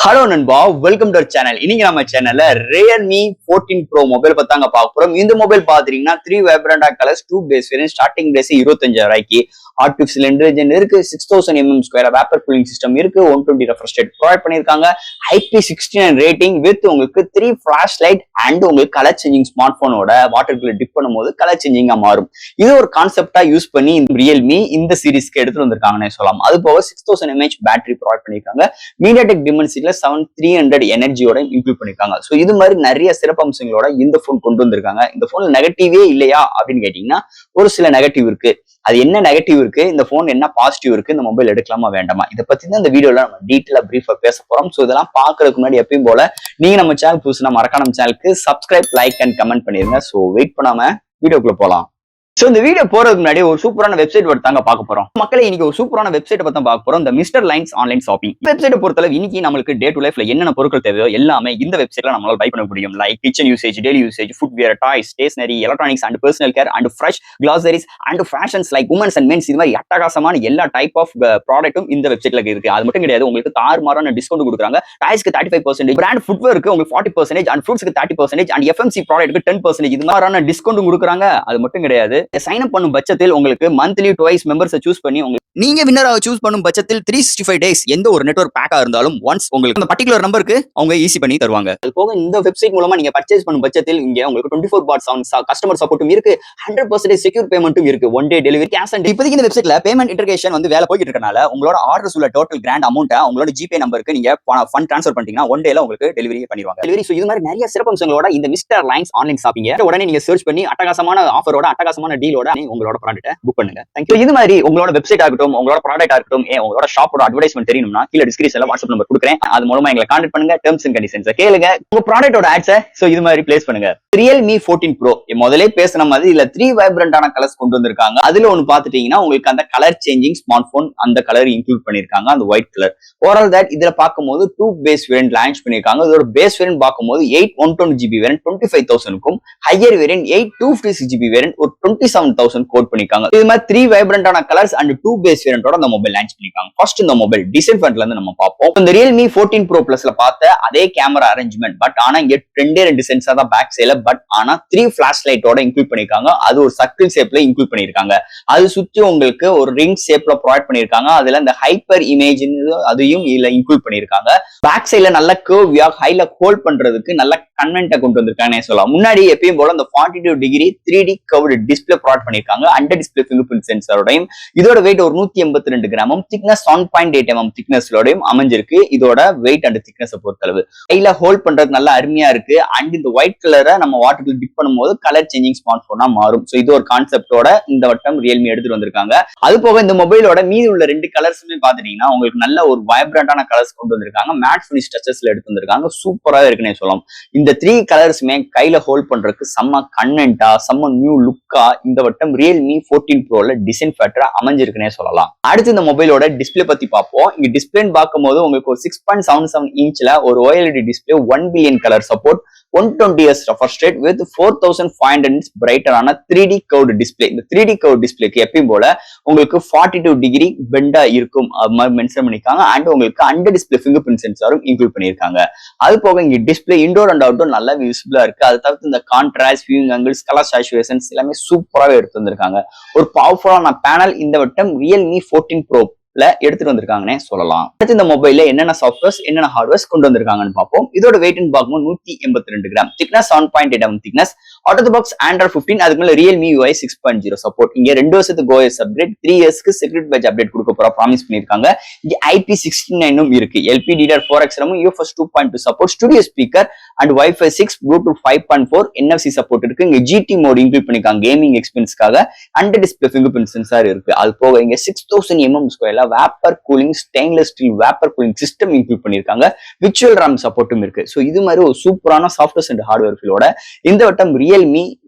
Hello நண்பா, welcome to channel. இன்னைக்கு நம்ம சேனல்ல Realme 14 Pro மொபைல் பத்தாங்க பார்க்க போறோம். இந்த மொபைல் பாத்தீங்கன்னா 3 வைப்ரண்டா colours, 2 base variant, starting price 25,000 ரூபாய்க்கு. ஆர்டிஃபிஷியல் இன்டெலிஜென்ஸ் இருக்கு, 6000 mm² வேப்பர் கூலிங் சிஸ்டம் இருக்கு, 120 ரெஃப்ரெஷ் ரேட் ப்ரொவைட் பண்ணிருக்காங்க, IP69 ரேட்டிங் வித் உங்களுக்கு 3 ஃபிளாஷ் லைட் அண்ட் உங்களுக்கு கலர் சேஞ்சிங் ஸ்மார்ட் போனோட வாட்டருக்குள்ள டிப் பண்ணும்போது கலர் சேஞ்சிங்கா மாறும். இது ஒரு கான்செப்டா யூஸ் பண்ணி Realme இந்த சீரிஸ்க்கு எடுத்துட்டு வந்திருக்காங்கன்னு சொல்லலாம். அது போக 6000 mAh பேட்டரி ப்ரொவைட் பண்ணிருக்காங்க. மீடியாடெக் டிமென்சிட்டில 7300 எனர்ஜியோட இன்க்ளூட் பண்ணிருக்காங்க. சோ இது மாதிரி நிறைய சிறப்பம்சங்களோட இந்த போன் கொண்டு வந்திருக்காங்க. இந்த போன்ல நெகட்டிவே இல்லையா அப்படின்னு கேட்டீங்கன்னா ஒரு சில நெகட்டிவ் இருக்கு. அது என்ன நெகட்டிவ் இருக்கு, இந்த போன் என்ன பாசிட்டிவ் இருக்கு, இந்த மொபைல் எடுக்கலாமா வேண்டாமா, இதை பத்தி தான் இந்த வீடியோல நம்ம டீட்டெயிலா பிரீஃபா பேச போறோம். சோ இதெல்லாம் பாக்குறதுக்கு முன்னாடி எப்பயும் போல நீங்க நம்ம சேனல் புதுசுனா மறக்காம நம்ம சேனலுக்கு சப்ஸ்கிரைப், லைக் அண்ட் கமெண்ட் பண்ணிருங்க. சோ வெயிட் பண்ணாம வீடியோக்குள்ள போலாம். சோ இந்த வீடியோ போறதுக்கு முன்னாடி ஒரு சூப்பரான வெப்சைட் தாங்க பார்க்க போறோம். மக்களை இன்னைக்கு ஒரு சூப்பரான வெப்சைட் பத்தி பார்க்க போறோம். இந்த mister lines online shopping website பொறுத்தளவு இன்னைக்கு நமக்கு டே டு லைஃப்ல என்னென்ன பொருட்கள் தேவையோ எல்லாமே இந்த வெப்சைட்ல நம்மளால பை பண்ண முடியும். Like kitchen usage, daily usage, footwear, toys, stationery, electronics and personal care and fresh groceries and fashions like women's and men's, இது மாதிரி அட்டகாசமான எல்லா டைப் ஆஃப் ப்ராடக்ட்டும் இந்த வெப்சைட்ல இருக்கு. அது மட்டும் கிடையாது, உங்களுக்கு தாறுமாறான டிஸ்கவுண்ட் கொடுக்குறாங்க. டாய்ஸ்க்கு 35%, பிராண்ட் ஃபுட்வேருக்கு உங்களுக்கு 40% அண்ட் ஃப்ரூட்ஸ்க்கு 30% அண்ட் FMC ப்ராடக்ட்க்கு 10%, இது மாதிரியான டிஸ்கவுண்ட் கொடுக்குறாங்க. அது மட்டும் கிடையாது, சைன் அப் பண்ணும் பட்சத்தில் உங்களுக்கு மந்த்லி ட்வைஸ் மெம்பர்ஸை சூஸ் பண்ணி நீங்க வின்னராக சூஸ் பண்ணும் பட்சத்தில் 365 டேஸ் எந்த ஒரு நெட்வொர்க் பேக்கா இருந்தாலும் ஒன்ஸ் உங்களுக்கு அந்த பர்டிகுலர் நம்பருக்கு அவங்க ஈஸி பண்ணி தருவாங்க. அது போக இந்த வெப்சைட் மூலமா நீங்க பர்ச்சேஸ் பண்ணும் பட்சத்தில் இங்க உங்களுக்கு 24/7 கஸ்டமர் சப்போர்ட்டும் இருக்கு, 100% செக்யூர் பேமெண்ட்டும் இருக்கு, one day delivery, cash on. இப்போதைக்கு இந்த வெப்சைட்ல பேமெண்ட் இன்டகிரேஷன் வேலை போயிட்டு இருக்கனால உங்களோட ஆர்டர்ஸ் உள்ள டோட்டல் கிராண்ட் அமௌண்ட் உங்களோட ஜிபே நம்பருக்கு நீங்க ஃபண்ட் ட்ரான்ஸ்ஃபர் பண்ணிட்டீங்கன்னா ஒன் டேல உங்களுக்கு டெலிவரி பண்ணிடுவாங்க. டெலிவரி. இது மாதிரி நிறைய சிறப்பம்சங்களோட இந்த மிஸ்டர் லைன்ஸ் ஆன்லைன் ஷாப்பிங் உடனே நீங்க சர்ச் பண்ணி அட்டகாசமான ஆஃபரோட அட்டகாசமான டீலோட உங்களோட ப்ராடக்ட்டை புக் பண்ணுங்க. தேங்க்யூ. இது மாதிரி உங்களோட வெப்சைட் ஆகட்டும், உங்களோட ப்ராடக்ட் ஆகட்டும், உங்களோட ஷாப்போட அட்வர்டைஸ்மென்ட் தெரியணும்னா கீழ டிஸ்கிரிப்ஷன்ல வாட்ஸ்அப் நம்பர் கொடுக்குறேன். அது மூலமா எங்களை கான்டாக்ட் பண்ணுங்க. டெர்ம்ஸ் அண்ட் கண்டிஷன்ஸ் கேளுங்க. உங்க ப்ராடக்ட்டோட ஆட்ஸை இது மாதிரி பிளேஸ் பண்ணுங்க. Realme 14 Pro முதலே பேசின மாதிரி இதுல 3 வைப்ரண்டான கலர்ஸ் கொண்டு வந்திருக்காங்க. அதுல ஒன்னு பாத்துட்டீங்கன்னா உங்களுக்கு அந்த கலர் சேஞ்சிங் ஸ்மார்ட் போன் அந்த கலர் இன்க்ளூட் பண்ணிருக்காங்க, அந்த ஒயிட் கலர். ஓவரால் தட் இதுல பார்க்கும்போது 2 பேஸ் வேரியன்ட் லான்ச் பண்ணிருக்காங்க. இதோட பேஸ் வேரியன்ட் பார்க்கும்போது 8 120GB வேரியன்ட் 25,000க்கும், ஹையர் வேரியன்ட் 8 256GB வேரியன்ட் ஒரு 27,000 கோட் பண்ணிருக்காங்க. இது மாதிரி 3 வைப்ரண்டான கலர்ஸ் அண்ட் 2 பேஸ் வேரியன்ட்டோட அந்த மொபைல் லான்ச் பண்ணிருக்காங்க. ஃபர்ஸ்ட் இந்த மொபைல் டிசைன் ஃப்ரண்ட்ல இருந்து நம்ம பார்ப்போம். இந்த Realme 14 Pro Plusல பார்த்த அதே கேமரா அரேஞ்ச்மெண்ட், பட் ஆனா இங்க 2 சென்சார் தான் பேக் சைடுல, பட் ஆனா 3 ஃபிளாஷ் லைட்டோட இன்க்ளூட் பண்ணிருக்காங்க. அது ஒரு சர்க்கிள் ஷேப்ல இன்க்ளூட் பண்ணிருக்காங்க. அது சுத்தி உங்களுக்கு ஒரு ரிங் ஷேப்ல ப்ரொவைட் பண்ணிருக்காங்க. அதுல இந்த ஹைப்பர் இமேஜ் அதையும் இதுல இன்க்ளூட் பண்ணிருக்காங்க. பேக் சைடுல நல்ல கர்வ்யா ஹைல ஹோல்ட் பண்றதுக்கு நல்ல கன்வென்ட்டை கொண்டு வந்திருக்காங்கன்னு சொல்லலாம். முன்னாடி எப்பயும் போல அந்த 42 degree 3D curved display provide பண்ணிருக்காங்க. அண்டர் டிஸ்பிளே ஃபிங்கர் பிரிண்ட் சென்சாரோடையும், இதோட வெயிட் ஒரு 182 கிராமும், திக்னஸ் 7.8 mm திக்னஸ்லோடையும் அமைஞ்சிருக்கு. இதோட வெயிட் அண்ட் திக்னஸ் பொறுத்தளவு ஹைல ஹோல்ட் பண்றது நல்ல அருமையா இருக்கு. அண்ட் இந்த ஒயிட் கலரை நம்ம வாட்டர்ல டிப் பண்ணும்போது கலர் சேஞ்சிங் ஸ்மார்ட் போனா மாறும். சோ இது ஒரு கான்செப்டோட இந்த வட்டம் Realme எடுத்துட்டு வந்திருக்காங்க. அது போக இந்த மொபைலோட மீதி உள்ள 2 கலர்ஸுமே பாத்துட்டீங்கன்னா உங்களுக்கு நல்ல ஒரு வைப்ரண்டான கலர்ஸ் கொண்டு வந்திருக்காங்க. மேட் ஃபினிஷ் டச்சஸ்ல எடுத்து வந்திருக்காங்க. சூப்பராவே இருக்குன்னே சொல்லலாம். இந்த 3 கலர்ஸுமே கையில ஹோல்ட் பண்றதுக்கு செம்ம கன்வென்ட்டா, செம்ம நியூ லுக்கா இந்த வட்டம் Realme 14 Proல டிசைன் ஃபேக்டரா அமைஞ்சிருக்குன்னே சொல்லலாம். அடுத்து இந்த மொபைலோட டிஸ்பிளே பத்தி பார்ப்போம். இங்க டிஸ்பிளேன்னு பார்க்கும்போது உங்களுக்கு ஒரு 6.77 இன்ச்ல ஒரு OLED display, 1 billion colour support, 120 Hz refresh rate with 4500 nits பிரைட்டரான 3D curved display. இந்த 3D curved டிஸ்பிளேக்கு எப்பயும் போல உங்களுக்கு 42 டிகிரி பெண்டா இருக்கும் அது மாதிரி மென்ஷன் பண்ணிருக்காங்க. அண்ட் உங்களுக்கு அண்டர் டிஸ்பிளே ஃபிங்கர் பிரிண்ட் சென்சாரும் இன்க்ளூட் பண்ணிருக்காங்க. அது போக இங்க டிஸ்பிளே இன்டோர் அண்ட் அவுட்டோர் நல்லா விசிபிளா இருக்கு. அது தவிர்த்து இந்த கான்ட்ராஸ்ட், வியூயிங் ஆங்கிள்ஸ், கலர் சாச்சுரேஷன்ஸ் எல்லாமே சூப்பராகவே எடுத்து வந்திருக்காங்க. ஒரு பவர்ஃபுல்லான பேனல் இந்த வட்டம் Realme 14 Pro எடுத்துட்டு வந்திருக்காங்கன்னே சொல்லலாம். அடுத்து இந்த மொபைல்ல என்னென்ன சாஃப்ட்வேர்ஸ் என்னென்ன ஹார்ட்வேர்ஸ் கொண்டு வந்திருக்காங்கன்னு பார்ப்போம். இதோட வெயிட்னு பார்க்கும்போது 182 gram, thickness 7.8 mm thickness, out of the box Android 15, அதுக்கு மேல Realme UI 6.0 சப்போர்ட். இங்க 2 வருஷத்துக்கு OS அப்டேட், 3 இயர்ஸ்க்கு செக்யூரிட்டி பேட்ச் அப்டேட் கொடுக்க போற ப்ராமிஸ் பண்ணிருக்காங்க. இங்க IP69 இருக்கு, LPDDR4X RAM, UFS 2.2 support, studio speaker and Wi-Fi 6, Bluetooth 5.4, NFC support இருக்கு. இங்க GT மோட் இன்க்ளூட் பண்ணிருக்காங்க கேமிங் எக்ஸ்பீரியன்ஸ்க்காக. Under display finger print sensor இருக்கு. அது போக இங்க 6000 mm² vapour cooling stainless steel vapour cooling system include பண்ணிருக்காங்க. விர்ச்சுவல் RAM சப்போர்ட்டும் இருக்கு. சோ இது மாதிரி ஒரு சூப்பரான சாஃப்ட்வேர்ஸ் அண்ட் ஹார்ட்வேர் ஃபீலோட இந்த வட்டம் Realme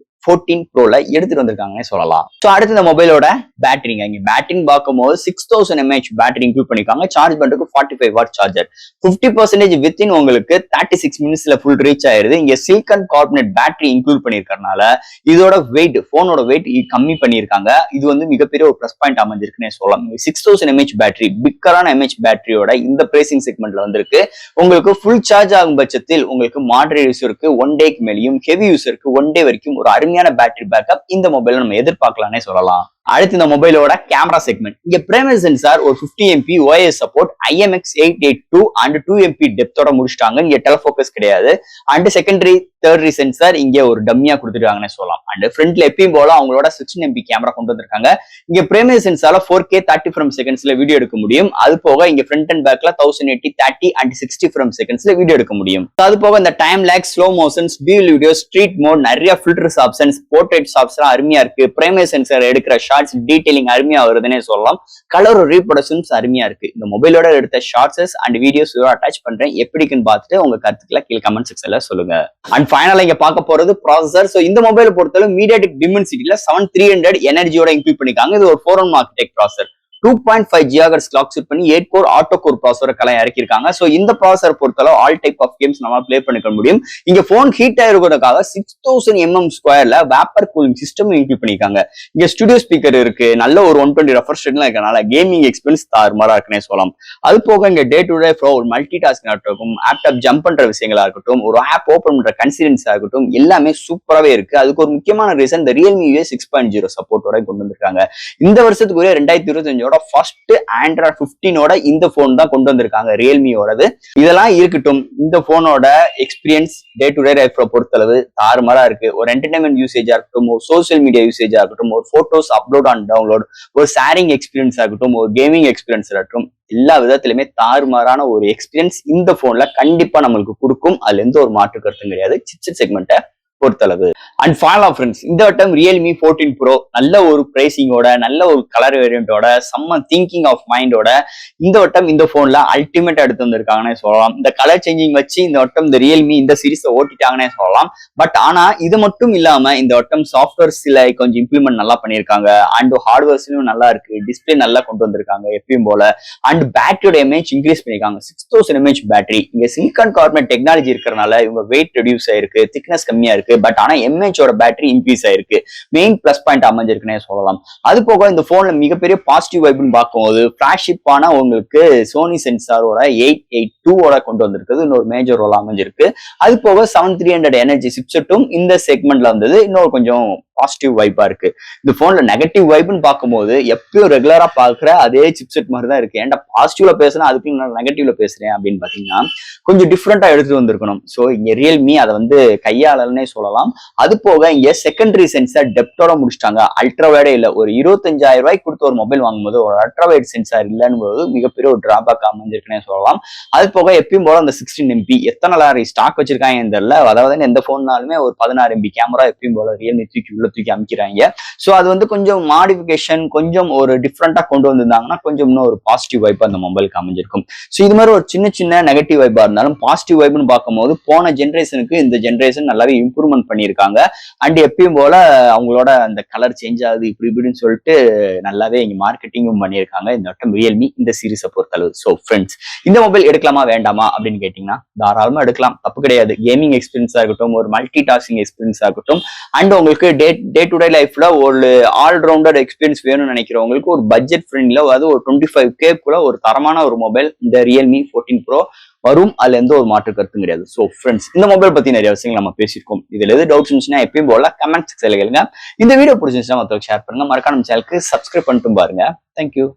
14 ப்ரோல எடுத்துட்டு வந்திருக்காங்கன்னு சொல்லலாம். ஸோ அடுத்து இந்த மொபைலோட பேட்டரிங்க. இங்க பேட்டரின்னு பார்க்கும்போது 6000 mAh பேட்டரி இன்க்ளூட் பண்ணிருக்காங்க. சார்ஜ் பண்றதுக்கு 45 வாட் சார்ஜர். 50% வித்தின் உங்களுக்கு 36 மினிட்ஸ்ல ஃபுல் ரீச் ஆயிருது. இங்க சிலிக்கான் கார்பனேட் பேட்டரி இன்க்ளூட் பண்ணிருக்கறனால இதோட வெயிட், போனோட வெயிட் கம்மி பண்ணிருக்காங்க. இது வந்து மிகப்பெரிய ஒரு பிளஸ் பாயிண்ட் அமைஞ்சிருக்குன்னு சொல்லலாம். 6000 mAh பேட்டரி, பிக்கரான mAh பேட்டரியோட இந்த பிரைசிங் செக்மெண்ட்ல வந்திருக்கு. உங்களுக்கு ஃபுல் சார்ஜ் ஆகும் பட்சத்தில் உங்களுக்கு மாடரேட் யூசருக்கு 1 டேக்கு மேலேயும், ஹெவி யூசருக்கு 1 டே வரைக்கும் ஒரு அருமையான பேட்டரி பேக்கப் இந்த மொபைல நம்ம எதிர்பார்க்கலாம்னே சொல்லலாம். அடுத்து இந்த மொபைலோட கேமரா செக்மெண்ட். இங்க பிரைமரி சென்சார் ஒரு 50 MP OIS support, IMX882 and 2 MP டெப்தோட முடிச்சிட்டாங்க. இங்க டெலஃபோக்கஸ் கிடையாது. அண்ட் செகண்டரி தேர்டரி சென்சார் இங்க ஒரு டம்மியா கொடுத்துருக்காங்கன்னு சொல்லலாம். அண்ட் ஃப்ரண்ட்ல எப்பயும் போல அவங்களோட 16 MP கேமரா கொண்டு வந்திருக்காங்க. இங்க பிரைமரி சென்சார்ல 4K 30 ஃப்ரேம் செகண்ட்ஸ்ல வீடியோ எடுக்க முடியும். அது போக இங்க ஃப்ரண்ட் அண்ட் பேக்ல 1080 30 அண்ட் 60 ஃப்ரேம் செகண்ட்ஸ்ல வீடியோ எடுக்க முடியும். அது போக இந்த டைம் லேக், slow motions, dual video, street mode, நிறைய ஃபில்டர்ஸ் ஆப்ஷன்ஸ், போர்ட்ரேட்ஸ் ஆப்ஷன் அருமையா இருக்கு. பிரைமரி சென்சார் எடுக்கிற ஷார்ட்ஸ் டீடைலிங் அருமையா வருதுன்னே சொல்லலாம். கலர் ரீப்ரொடக்ஷன்ஸ் அருமையா இருக்கு. இந்த மொபைலோட எடுத்த ஷார்ட்ஸ் அண்ட் வீடியோஸ் அட்டாச் பண்றேன். எப்படிக்குன்னு பார்த்துட்டு உங்க கருத்துக்களை கீழே கமெண்ட் செக்ஷன்ல சொல்லுங்க. அண்ட் ஃபைனலா இங்க பார்க்க போறது ப்ராசஸர். சோ இந்த மொபைலை பொறுத்தவரை மீடியாடெக் டிமென்சிட்டில 7300 எனர்ஜியோட இன்க்ளூட் பண்ணிருக்காங்க. இது ஒரு 4-in architect processor. 2.5 GHz clock set பண்ணி 8 கோர் ஆட்டோ கோர் ப்ராசஸர் கலாம் இறக்கிருக்காங்க. சோ இந்த ப்ராசஸர் பொறுத்தளவு ஆல் டைப் ஆஃப் கேம்ஸ் நம்ம ப்ளே பண்ணிக்க முடியும். இங்க போன் ஹீட் ஆயிருக்கிறதுக்காக 6000 mm ஸ்கொயர்ல வேப்பர் கூலிங் சிஸ்டம் இன்க்ளூட் பண்ணிருக்காங்க. இங்க ஸ்டுடியோ ஸ்பீக்கர் இருக்கு. நல்ல ஒரு 120 ரெஃப்ரெஷ் ரேட்ல இருக்கனால கேமிங் எக்ஸ்பீரியன்ஸ் தாறுமாறா இருக்குன்னே சொல்லலாம். அது போக இங்க டே டு டே ஃப்ளோ ஒரு மல்டி டாஸ்கிங் ஆகட்டும், ஆப்டாப் ஜம்ப் பண்ற விஷயங்களா இருக்கட்டும், ஒரு ஆப் ஓபன் பண்ற கன்சிடென்ஸ் ஆகட்டும், எல்லாமே சூப்பராகவே இருக்கு. அதுக்கு ஒரு முக்கியமான ரீசன் இந்த Realme UI 6.0 சப்போர்ட்டோட கொண்டு வந்திருக்காங்க. இந்த வருஷத்துக்குரிய 2025 ஃபர்ஸ்ட் ஆண்ட்ராய்ட் 15 இந்த போன் தான் கொண்டு வந்திருக்காங்க ரியல்மியோடது. இதெல்லாம் இருக்கட்டும், இந்த போனோட experience day to day life பொறுத்தளவு தாறுமாறா இருக்கு. ஒரு என்டர்டைன்மெண்ட் யூசேஜா இருக்கட்டும், ஒரு சோசியல் மீடியா யூசேஜா இருக்கட்டும், ஒரு போட்டோஸ் அப்லோட் அண்ட் டவுன்லோட், ஒரு ஷேரிங் எக்ஸ்பீரியன்ஸ் ஆகட்டும், ஒரு கேமிங் எக்ஸ்பீரியன்ஸ் ஆகட்டும், எல்லா விதத்திலுமே தாறுமாறான ஒரு எக்ஸ்பீரியன்ஸ் இந்த போன்ல கண்டிப்பா நம்மளுக்கு கொடுக்கும். அதுல எந்த ஒரு மாற்று கருத்தும் கிடையாது சிப்செட் செக்மெண்ட்டை பொறுத்தளவு. அண்ட் ஃபைனலா ஃப்ரெண்ட்ஸ், இந்த வட்டம் Realme 14 Pro நல்ல ஒரு பிரைசிங்கோட, நல்ல ஒரு கலர் வேரியண்டோட, செம்ம திங்கிங் ஆஃப் மைண்டோட இந்த வட்டம் இந்த போன்ல அல்டிமேட்டா எடுத்து வந்திருக்காங்கன்னே சொல்லலாம். இந்த கலர் சேஞ்சிங் வச்சு இந்த வட்டம் இந்த Realme இந்த சீரிஸை ஓட்டிட்டாங்கன்னே சொல்லலாம். பட் ஆனா இது மட்டும் இல்லாம இந்த வட்டம் சாஃப்ட்வேர்ஸ்ல கொஞ்சம் இம்ப்ளிமெண்ட் நல்லா பண்ணிருக்காங்க. அண்ட் ஹார்ட்வேர்ஸ்லயும் நல்லா இருக்கு. டிஸ்பிளே நல்லா கொண்டு வந்திருக்காங்க எப்பயும் போல. அண்ட் பேட்டரியோட எம்ஏஹெச் இன்க்ரீஸ் பண்ணிருக்காங்க. 6000 mAh பேட்டரி. இங்க சிலிக்கான் கார்பனேட் டெக்னாலஜி இருக்கிறனால இவங்க வெயிட் ரெடியூஸ் ஆயிருக்கு, திக்னஸ் கம்மியா இருக்கு. பட் ஆனா எம்ஏஹெச்சோட பேட்டரி இன்க்ரீஸ் ஆயிருக்கு. மெயின் பிளஸ் பாயிண்ட் அமைஞ்சிருக்குன்னே சொல்லலாம். அது போக இந்த போன்ல மிகப்பெரிய பாசிட்டிவ் வைப்னு பார்க்கும்போது பிளாக்ஷிப்பான உங்களுக்கு சோனி சென்சாரோட 882 கொண்டு வந்திருக்குது. இன்னொரு மேஜர் ரோல் அமைஞ்சிருக்கு. அது போக 7300 எனர்ஜி சிப்செட்டும் இந்த செக்மெண்ட்ல வந்தது. இன்னொரு கொஞ்சம் பாசிட்டிவ் வைப்பா இருக்கு. இந்த போன்ல நெகட்டிவ் வைப்னு பார்க்கும்போது எப்பயும் ரெகுலரா பாக்குற அதே சிப்செட் மாதிரி தான் இருக்கு. ஏன்டா பாசிட்டிவ்ல பேசுனா அதுக்கு நான் நெகட்டிவ்ல பேசுறேன் அப்படின்னு பாத்தீங்கன்னா கொஞ்சம் டிஃப்ரெண்டா எடுத்துட்டு வந்திருக்கணும். சோ இங்க Realme அதை வந்து கையாளல்னே சொல்லலாம். அது போக இங்க செகண்டரி சென்சார் டெப்தோட முடிச்சிட்டாங்க. அல்ட்ராவைடே இல்ல. ஒரு 25,000 ரூபாய்க்கு கொடுத்து ஒரு மொபைல் வாங்கும்போது ஒரு அல்ட்ராவைட் சென்சார் இல்லைன்னு போது மிகப்பெரிய ஒரு டிராபேக் அமைஞ்சிருக்குன்னே சொல்லலாம். அது போக எப்பயும் போல அந்த 16 MP எத்தனை லாரி ஸ்டாக் வச்சிருக்காங்க தெரியல. அதாவது எந்த போன்னாலுமே ஒரு 16 MP கேமரா எப்பயும் போல Realme தூக்கி அமைக்கிறாங்க. சோ அது வந்து கொஞ்சம் மாடிஃபிகேஷன், கொஞ்சம் ஒரு டிஃப்ரெண்டா கொண்டு வந்திருந்தாங்கன்னா கொஞ்சம் இன்னும் ஒரு பாசிட்டிவ் வைப் அந்த மொபைலுக்கு அமைஞ்சிருக்கும். சோ இது மாதிரி ஒரு சின்ன நெகட்டிவ் வைப்பா இருந்தாலும் பாசிட்டிவ் வைப்னு பார்க்கும்போது போன ஜென்ரேஷனுக்கு இந்த ஜென்ரேஷன் நல்லாவே இம்ப்ரூவ்மெண்ட் பண்ணியிருக்காங்க. அண்ட் எப்பயும் போல அவங்களோட அந்த கலர் சேஞ்ச் ஆகுது இப்படின்னு சொல்லிட்டு நல்லாவே இங்க மார்க்கெட்டிங்கும் பண்ணியிருக்காங்க இந்த வட்டம் Realme இந்த சீரிஸை பொறுத்தளவு. சோ ஃப்ரெண்ட்ஸ், இந்த மொபைல் எடுக்கலாமா வேண்டாமா அப்படின்னு கேட்டீங்கன்னா தாராளமா எடுக்கலாம், தப்பு கிடையாது. கேமிங் எக்ஸ்பீரியன்ஸா இருக்கட்டும், ஒரு மல்டி டாஸ்கிங் எக்ஸ்பீரியன்ஸா இருக்கட்டும், அண்ட் உங்களுக்கு டே டு டே லைஃப்ல ஒரு ஆல்ரவுண்டர் எக்ஸ்பீரியன்ஸ் வேணும்னு நினைக்கிறவங்களுக்கு ஒரு பட்ஜெட் ஃப்ரெண்ட்ல, அது ஒரு 25K ஒரு தரமான ஒரு மொபைல் இந்த Realme 14 Pro வரும். அதுல எந்த ஒரு மாற்று கருத்தும் கிடையாது. சோ ஃப்ரெண்ட்ஸ், இந்த மொபைல் பத்தி நிறைய விஷயங்கள் நம்ம பேசியிருக்கோம். இதுல எது டவுட்ஸ் இருந்துச்சுன்னா எப்பயும் போல கமெண்ட் செக்ஷன்ல கேளுங்க. இந்த வீடியோ பிடிச்சிருந்துச்சுன்னா மற்றவங்க ஷேர் பண்ணுங்க. மறக்காம நம்ம சேனலுக்கு சப்ஸ்கிரைப் பண்ணிட்டு பாருங்க. தேங்க்யூ.